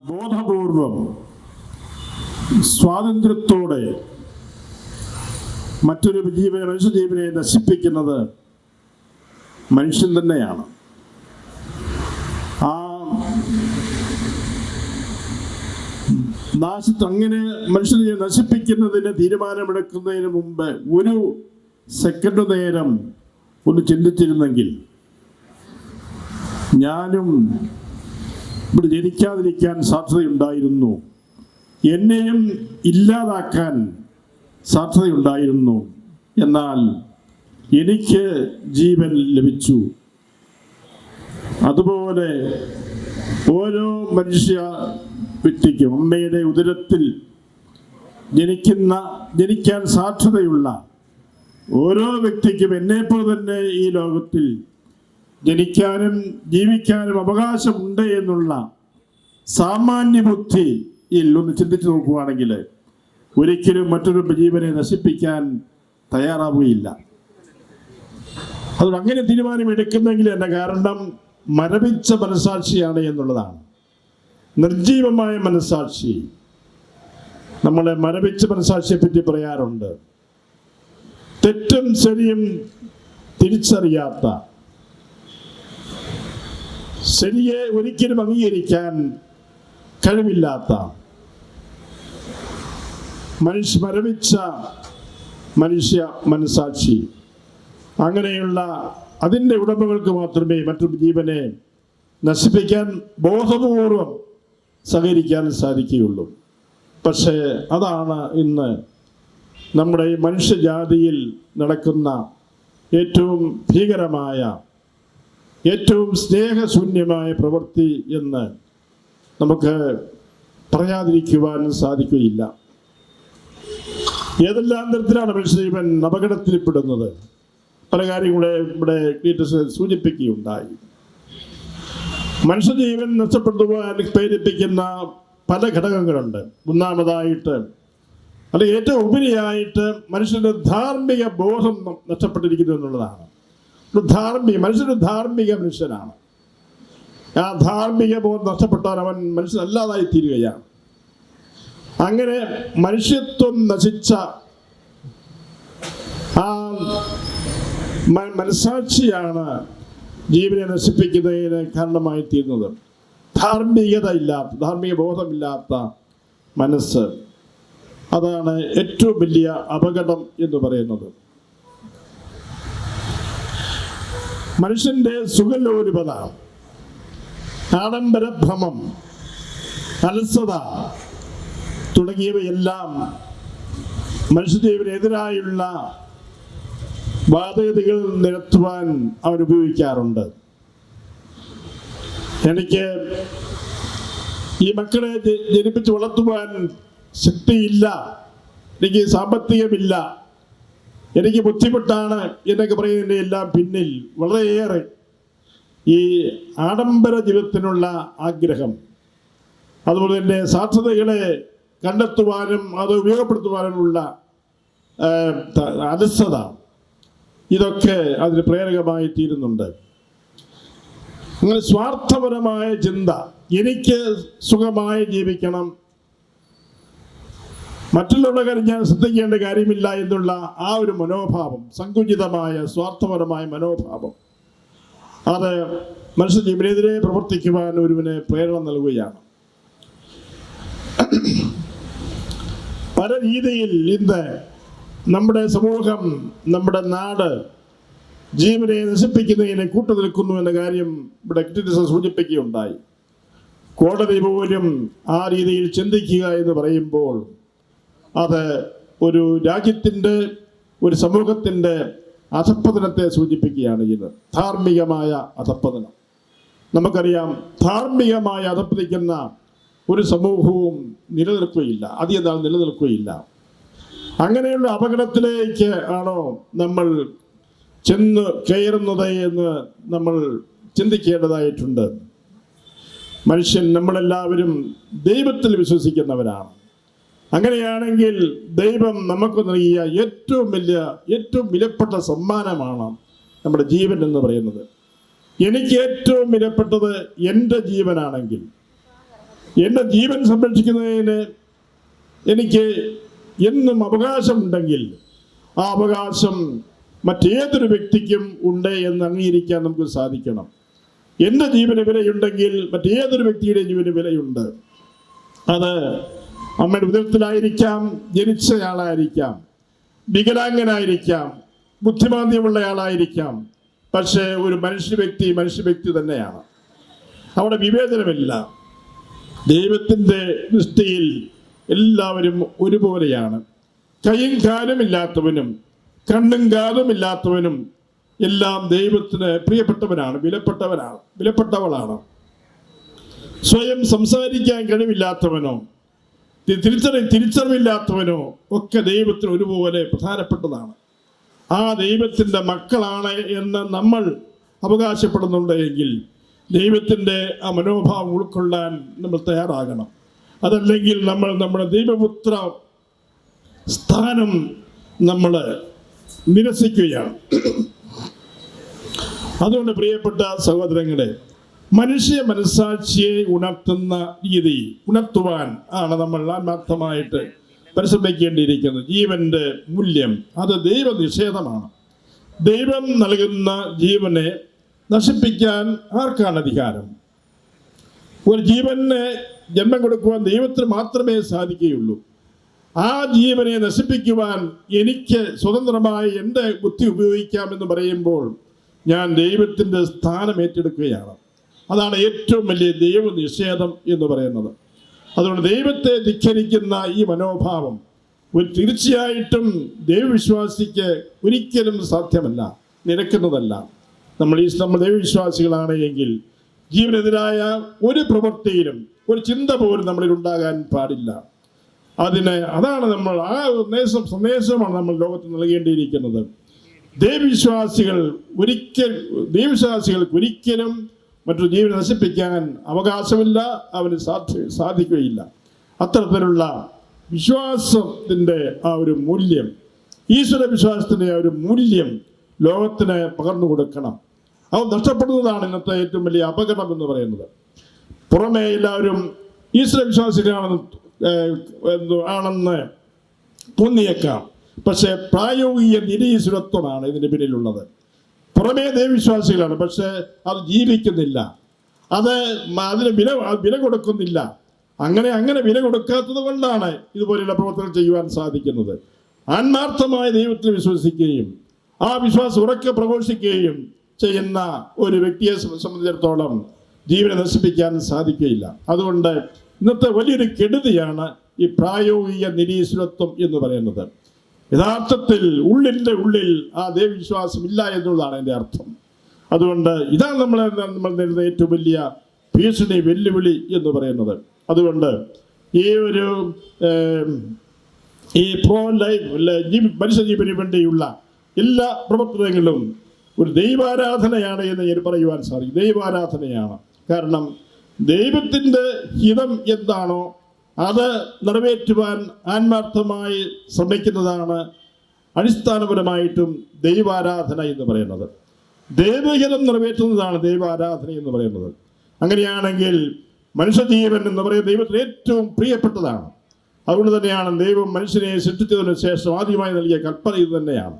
ബോധപൂർവം സ്വാതന്ത്ര്യത്തോടെ മറ്റൊരു മനുഷ്യജീവനെ നശിപ്പിക്കുന്നത് മനുഷ്യൻ തന്നെയാണ്. ആ അങ്ങനെ മനുഷ്യനെ നശിപ്പിക്കുന്നതിന് തീരുമാനമെടുക്കുന്നതിന് മുമ്പ് ഒരു സെക്കൻഡ് നേരം ഒന്ന് ചിന്തിച്ചിരുന്നെങ്കിൽ ഞാനും ഇവിടെ ജനിക്കാതിരിക്കാൻ സാധ്യതയുണ്ടായിരുന്നു, എന്നെയും ഇല്ലാതാക്കാൻ സാധ്യതയുണ്ടായിരുന്നു, എന്നാൽ എനിക്ക് ജീവൻ ലഭിച്ചു. അതുപോലെ ഓരോ മനുഷ്യ വ്യക്തിക്കും അമ്മയുടെ ഉദരത്തിൽ ജനിക്കാൻ സാധ്യതയുള്ള ഓരോ വ്യക്തിക്കും എന്നെപ്പോലെ തന്നെ ഈ ലോകത്തിൽ ജനിക്കാനും ജീവിക്കാനും അവകാശമുണ്ട് എന്നുള്ള സാമാന്യ ബുദ്ധിയിൽ ഒന്ന് ചിന്തിച്ചു നോക്കുകയാണെങ്കിൽ ഒരിക്കലും മറ്റൊരു ജീവനെ നശിപ്പിക്കാൻ തയ്യാറാവുകയില്ല. അതുകൊണ്ട് അങ്ങനെ തീരുമാനമെടുക്കുന്നെങ്കിൽ എൻ്റെ കാരണം മരവിച്ച മനസ്സാക്ഷിയാണ് എന്നുള്ളതാണ്. നിർജീവമായ മനസ്സാക്ഷി, നമ്മളെ മരവിച്ച മനസ്സാക്ഷിയെ പറ്റി പറയാറുണ്ട്. തെറ്റും ശരിയും തിരിച്ചറിയാത്ത, ശരിയെ ഒരിക്കലും അംഗീകരിക്കാൻ കഴിവില്ലാത്ത മരവിച്ച മനുഷ്യ മനസ്സാക്ഷി. അങ്ങനെയുള്ള അതിൻ്റെ ഉടമകൾക്ക് മാത്രമേ മറ്റൊരു ജീവനെ നശിപ്പിക്കാൻ ബോധപൂർവം സഹകരിക്കാൻ സാധിക്കുകയുള്ളൂ. പക്ഷേ അതാണ് ഇന്ന് നമ്മുടെ ഈ മനുഷ്യജാതിയിൽ നടക്കുന്ന ഏറ്റവും ഭീകരമായ, ഏറ്റവും സ്നേഹശൂന്യമായ പ്രവൃത്തി എന്ന് നമുക്ക് പറയാതിരിക്കുവാൻ സാധിക്കുകയില്ല. ഏതെല്ലാം തരത്തിലാണ് മനുഷ്യജീവൻ അപകടത്തിൽപ്പെടുന്നത്? പല കാര്യങ്ങളെ ഇവിടെ ക്ലീറ്റസ് സൂചിപ്പിക്കുകയുണ്ടായി. മനുഷ്യജീവൻ നഷ്ടപ്പെടുത്തുവാൻ പ്രേരിപ്പിക്കുന്ന പല ഘടകങ്ങളുണ്ട്. ഒന്നാമതായിട്ട്, അല്ലെങ്കിൽ ഏറ്റവും ഉപരിയായിട്ട്, മനുഷ്യന്റെ ധാർമ്മിക ബോധം നഷ്ടപ്പെട്ടിരിക്കുന്നു എന്നുള്ളതാണ്. മനുഷ്യനൊരു ധാർമ്മിക മനുഷ്യനാണ്. ആ ധാർമ്മിക ബോധം നഷ്ടപ്പെട്ടാൽ അവൻ മനുഷ്യനല്ലാതായി തീരുകയാണ്. അങ്ങനെ മനുഷ്യത്വം നശിച്ച ആ മനസാക്ഷിയാണ് ജീവനെ നശിപ്പിക്കുന്നതിന് കാരണമായി തീരുന്നത്. ധാർമ്മിക ബോധമില്ലാത്ത മനസ്സ്, അതാണ് ഏറ്റവും വലിയ അപകടം എന്ന് പറയുന്നത്. മനുഷ്യന്റെ സുഖലോലുപത, ആഡംബരഭ്രമം, അലസത തുടങ്ങിയവയെല്ലാം മനുഷ്യജീവനെതിരായുള്ള ബാധ്യതകൾ നിരത്തുവാൻ അവൻ ഉപയോഗിക്കാറുണ്ട്. എനിക്ക് ഈ മക്കളെ ജനിപ്പിച്ച് വളർത്തുവാൻ ശക്തിയില്ല, എനിക്ക് സാമ്പത്തികമില്ല, എനിക്ക് ബുദ്ധിമുട്ടാണ് എന്നൊക്കെ പറയുന്നതിൻ്റെ എല്ലാം പിന്നിൽ വളരെയേറെ ഈ ആഡംബര ജീവിതത്തിനുള്ള ആഗ്രഹം, അതുപോലെ തന്നെ സാധ്യതകളെ കണ്ടെത്തുവാനും അത് ഉപയോഗപ്പെടുത്തുവാനുമുള്ള അലസത, ഇതൊക്കെ അതിന് പ്രേരകമായി തീരുന്നുണ്ട്. അങ്ങനെ സ്വാർത്ഥപരമായ ചിന്ത, എനിക്ക് സുഖമായി ജീവിക്കണം, മറ്റുള്ളവരുടെ കാര്യം ഞാൻ ശ്രദ്ധിക്കേണ്ട കാര്യമില്ല എന്നുള്ള ആ ഒരു മനോഭാവം, സങ്കുചിതമായ സ്വാർത്ഥപരമായ മനോഭാവം, അത് മനുഷ്യജീവനെതിരെ പ്രവർത്തിക്കുവാൻ ഒരുവന് പ്രേരണ നൽകുകയാണ്. പല രീതിയിൽ ഇന്ന് നമ്മുടെ സമൂഹം, നമ്മുടെ നാട് ജീവനെ നശിപ്പിക്കുന്നതിനെ കൂട്ടുനിൽക്കുന്നു എന്ന കാര്യം ഇവിടെ സൂചിപ്പിക്കുകയുണ്ടായി. കോടതി പോലും ആ രീതിയിൽ ചിന്തിക്കുക എന്ന് പറയുമ്പോൾ അത് ഒരു രാജ്യത്തിൻ്റെ, ഒരു സമൂഹത്തിൻ്റെ അധപ്പതനത്തെ സൂചിപ്പിക്കുകയാണ് ചെയ്യുന്നത്. ധാർമ്മികമായ അധപ്പതനം. നമുക്കറിയാം, ധാർമ്മികമായ അധപ്പതിക്കുന്ന ഒരു സമൂഹവും നിലനിൽക്കുകയില്ല, അധികം നാൾ നിലനിൽക്കുകയില്ല. അങ്ങനെയുള്ള അപകടത്തിലേക്ക് ആണോ നമ്മൾ ചെന്ന് കയറുന്നത് എന്ന് നമ്മൾ ചിന്തിക്കേണ്ടതായിട്ടുണ്ട്. മനുഷ്യൻ, നമ്മളെല്ലാവരും ദൈവത്തിൽ വിശ്വസിക്കുന്നവരാണ്. അങ്ങനെയാണെങ്കിൽ ദൈവം നമുക്ക് നൽകിയ ഏറ്റവും വിലപ്പെട്ട സമ്മാനമാണ് നമ്മുടെ ജീവൻ എന്ന് പറയുന്നത്. എനിക്ക് ഏറ്റവും വിലപ്പെട്ടത് എൻ്റെ ജീവനാണെങ്കിൽ എൻ്റെ ജീവൻ സംരക്ഷിക്കുന്നതിന് എനിക്ക് എന്നും അവകാശമുണ്ടെങ്കിൽ ആ അവകാശം മറ്റേതൊരു വ്യക്തിക്കും ഉണ്ട് എന്ന് അംഗീകരിക്കാൻ നമുക്ക് സാധിക്കണം. എൻ്റെ ജീവന് വിലയുണ്ടെങ്കിൽ മറ്റേതൊരു വ്യക്തിയുടെ ജീവന് വിലയുണ്ട്. അത് അമ്മയുടെ ഉദരത്തിലായിരിക്കാം, ജനിച്ചയാളായിരിക്കാം, വികലാംഗനായിരിക്കാം, ബുദ്ധിമാന്ദ്യമുള്ളയാളായിരിക്കാം. പക്ഷേ ഒരു മനുഷ്യ വ്യക്തി തന്നെയാണ്. അവിടെ വിവേചനമില്ല. ദൈവത്തിൻ്റെ ദൃഷ്ടിയിൽ എല്ലാവരും ഒരുപോലെയാണ്. കൈയും കാലും ഇല്ലാത്തവനും കണ്ണും കാലും ഇല്ലാത്തവനും എല്ലാം ദൈവത്തിന് പ്രിയപ്പെട്ടവനാണ്, വിലപ്പെട്ടവളാണ്. സ്വയം സംസാരിക്കാൻ കഴിവില്ലാത്തവനോ തിരിച്ചറിവില്ലാത്തവനോ ഒക്കെ ദൈവത്തിന് ഒരുപോലെ പ്രധാനപ്പെട്ടതാണ്. ആ ദൈവത്തിൻ്റെ മക്കളാണ് എന്ന് നമ്മൾ അവകാശപ്പെടുന്നുണ്ടെങ്കിൽ ദൈവത്തിൻ്റെ ആ മനോഭാവം ഉൾക്കൊള്ളാൻ നമ്മൾ തയ്യാറാകണം. അതല്ലെങ്കിൽ നമ്മൾ നമ്മുടെ ദൈവപുത്ര സ്ഥാനം നമ്മൾ നിരസിക്കുകയാണ്. അതുകൊണ്ട് പ്രിയപ്പെട്ട സഹോദരങ്ങളെ, മനുഷ്യ മനസ്സാക്ഷിയെ ഉണർത്തുവാൻ ആണ് നമ്മൾ ആത്മാർത്ഥമായിട്ട് പരിശ്രമിക്കേണ്ടിയിരിക്കുന്നത്. ജീവന്റെ മൂല്യം അത് ദൈവനിഷേധമാണ്. ദൈവം നൽകുന്ന ജീവനെ നശിപ്പിക്കാൻ ആർക്കാണ് അധികാരം? ഒരു ജീവന് ജന്മം കൊടുക്കുവാൻ ദൈവത്തിന് മാത്രമേ സാധിക്കുകയുള്ളൂ. ആ ജീവനെ നശിപ്പിക്കുവാൻ എനിക്ക് സ്വതന്ത്രമായി എൻ്റെ ബുദ്ധി ഉപയോഗിക്കാമെന്ന് പറയുമ്പോൾ ഞാൻ ദൈവത്തിൻ്റെ സ്ഥാനം ഏറ്റെടുക്കുകയാണ്. അതാണ് ഏറ്റവും വലിയ ദൈവനിഷേധം എന്ന് പറയുന്നത്. അതുകൊണ്ട് ദൈവത്തെ ധിക്കരിക്കുന്ന ഈ മനോഭാവം തീർച്ചയായിട്ടും ദൈവവിശ്വാസിക്ക് ഒരിക്കലും സാധ്യമല്ല, നിരക്കുന്നതല്ല. നമ്മൾ ദൈവവിശ്വാസികളാണ് എങ്കിൽ ജീവനെതിരായ ഒരു പ്രവൃത്തിയിലും ഒരു ചിന്ത പോലും നമ്മളിൽ ഉണ്ടാകാൻ പാടില്ല. അതാണ് നമ്മൾ ആ സന്ദേശമാണ് നമ്മൾ ലോകത്ത് നൽകേണ്ടിയിരിക്കുന്നത്. ദൈവവിശ്വാസികൾക്ക് ഒരിക്കലും മറ്റൊരു ജീവനെ നശിപ്പിക്കാൻ അവകാശമില്ല, അവന് സാധിക്കുകയില്ല. അത്തരത്തിലുള്ള വിശ്വാസത്തിൻ്റെ ആ ഒരു മൂല്യം, ഈശ്വര വിശ്വാസത്തിൻ്റെ ആ ഒരു മൂല്യം ലോകത്തിന് പകർന്നു കൊടുക്കണം. അത് നഷ്ടപ്പെടുന്നതാണ് ഇന്നത്തെ ഏറ്റവും വലിയ അപകടം എന്ന് പറയുന്നത്. പുറമേ എല്ലാവരും ഈശ്വര വിശ്വാസികളാണെന്ന് തോന്നിയേക്കാം, പക്ഷേ പ്രായോഗിക നിരീശ്വരത്വമാണ് ഇതിന് പിന്നിലുള്ളത്. പുറമേ ദൈവവിശ്വാസികളാണ്, പക്ഷേ അത് ജീവിക്കുന്നില്ല, അതിന് വില കൊടുക്കുന്നില്ല. അങ്ങനെ വില കൊടുക്കാത്തത് കൊണ്ടാണ് ഇതുപോലെയുള്ള പ്രവർത്തനം ചെയ്യുവാൻ സാധിക്കുന്നത്. ആത്മാർത്ഥമായ ദൈവത്തിൽ വിശ്വസിക്കുകയും ആ വിശ്വാസം ഉറക്കെ പ്രഘോഷിക്കുകയും ചെയ്യുന്ന ഒരു വ്യക്തിയെ സംബന്ധിച്ചിടത്തോളം ജീവനെ നശിപ്പിക്കാൻ സാധിക്കുകയില്ല. അതുകൊണ്ട് ഇന്നത്തെ വലിയൊരു കെടുതിയാണ് ഈ പ്രായോഗിക നിരീശ്വരത്വം എന്ന് പറയുന്നത്. യഥാർത്ഥത്തിൽ ഉള്ളിൻ്റെ ഉള്ളിൽ ആ ദൈവവിശ്വാസം ഇല്ല എന്നുള്ളതാണ് എൻ്റെ അർത്ഥം. അതുകൊണ്ട് ഇതാണ് നമ്മൾ നേരിടുന്ന ഏറ്റവും വലിയ ഭീഷണി, വെല്ലുവിളി എന്ന് പറയുന്നത്. അതുകൊണ്ട് ഈ പ്രോ ലൈഫ് മനുഷ്യജീവന് വേണ്ടിയുള്ള എല്ലാ പ്രവർത്തനങ്ങളും ഒരു ദൈവാരാധനയാണ് എന്ന് ഞാൻ പറയുവാൻ സാധിക്കും. ദൈവാരാധനയാണ്. കാരണം ദൈവത്തിൻ്റെ ഹിതം എന്താണോ അത് നിറവേറ്റുവാൻ ആത്മാർത്ഥമായി ശ്രമിക്കുന്നതാണ് അടിസ്ഥാനപരമായിട്ടും ദൈവാരാധന എന്ന് പറയുന്നത്. ദൈവഹിതം നിറവേറ്റുന്നതാണ് ദൈവാരാധന എന്ന് പറയുന്നത്. അങ്ങനെയാണെങ്കിൽ മനുഷ്യജീവൻ എന്ന് പറയുന്നത് ദൈവത്തിന് ഏറ്റവും പ്രിയപ്പെട്ടതാണ്. അതുകൊണ്ട് തന്നെയാണ് ദൈവം മനുഷ്യനെ സൃഷ്ടിച്ചതിന് ശേഷം ആദ്യമായി നൽകിയ കൽപ്പന ഇത് തന്നെയാണ്.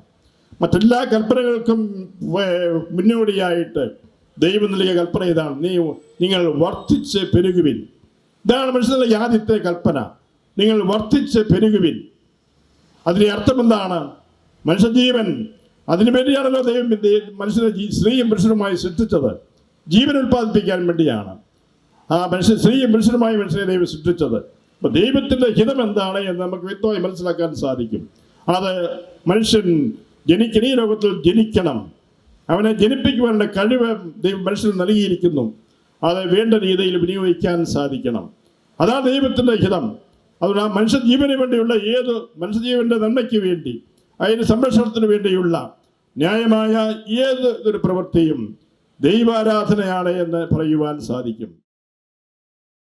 മറ്റെല്ലാ കൽപ്പനകൾക്കും മുന്നോടിയായിട്ട് ദൈവം നൽകിയ കൽപ്പന ഇതാണ്: നിങ്ങൾ വർദ്ധിച്ച് പെരുകുവിൻ. ഇതാണ് മനുഷ്യരുടെ ആദ്യത്തെ കൽപ്പന. നിങ്ങൾ വർദ്ധിച്ച് പെരുകുവിൻ. അതിൻ്റെ അർത്ഥം എന്താണ്? മനുഷ്യജീവൻ അതിനു വേണ്ടിയാണല്ലോ ദൈവം മനുഷ്യനെ സ്ത്രീയും പുരുഷനുമായി സൃഷ്ടിച്ചത്. ജീവൻ ഉൽപ്പാദിപ്പിക്കാൻ വേണ്ടിയാണ് സ്ത്രീയും പുരുഷനുമായി മനുഷ്യനെ ദൈവം സൃഷ്ടിച്ചത്. അപ്പോൾ ദൈവത്തിൻ്റെ ഹിതം എന്താണ് എന്ന് നമുക്ക് വ്യക്തമായി മനസ്സിലാക്കാൻ സാധിക്കും. അത് മനുഷ്യൻ ഈ ലോകത്തിൽ ജനിക്കണം. അവനെ ജനിപ്പിക്കുവാനുള്ള കഴിവ് ദൈവം മനുഷ്യന് നൽകിയിരിക്കുന്നു. അത് വേണ്ട രീതിയിൽ വിനിയോഗിക്കാൻ സാധിക്കണം. അതാണ് ദൈവത്തിൻ്റെ ഹിതം. അതുകൊണ്ട് ആ മനുഷ്യജീവന് വേണ്ടിയുള്ള മനുഷ്യജീവന്റെ നന്മയ്ക്ക് വേണ്ടി, അതിന് സംരക്ഷണത്തിന് വേണ്ടിയുള്ള ന്യായമായ ഒരു പ്രവൃത്തിയും ദൈവാരാധനയാണ് എന്ന് പറയുവാൻ സാധിക്കും.